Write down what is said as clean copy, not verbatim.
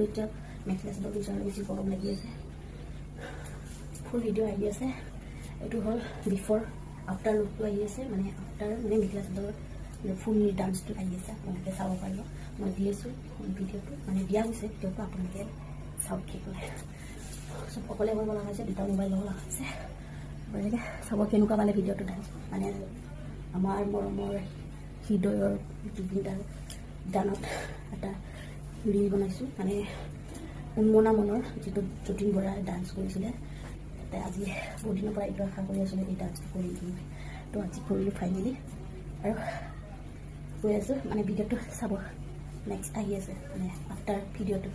এতিয়া মেখেলা চাদৰ বিচাৰ বেছি গৰম লাগি আছে ফুল ভিডিঅ' আহি আছে এইটো হ'ল বিফৰ আফটাৰ লুকটো আহি আছে মানে আফটাৰ মানে মেখেলা চাদৰ ফুল ডান্সটো আহি আছে আপোনালোকে চাব পাৰিব মই দি আছোঁ ভিডিঅ'টো মানে দিয়া হৈছে ভিডিঅ'টো আপোনালোকে চাওক কি কৰে চব অকলে কৰিব লগা হৈছে দুটা মোবাইল ল'ব লগা হৈছে আপোনালোকে চাব কেনেকুৱা পালে ভিডিঅ'টো ডান্স মানে আমাৰ মৰমৰ হৃদয়ৰ জুবিনদাৰ গানত এটা ৰীল বনাইছোঁ মানে উন্মনা মনৰ যিটো যতীন বৰাই ডান্স কৰিছিলে তাতে আজি বহুত দিনৰ পৰা এইটো আশা কৰি আছিলোঁ এই ডান্সটো কৰিম বুলি তো আজি কৰিলোঁ ফাইনেলি আৰু কৈ আছোঁ মানে ভিডিঅ'টো চাব নেক্সট আহি আছে মানে আফটাৰ ভিডিঅ'টো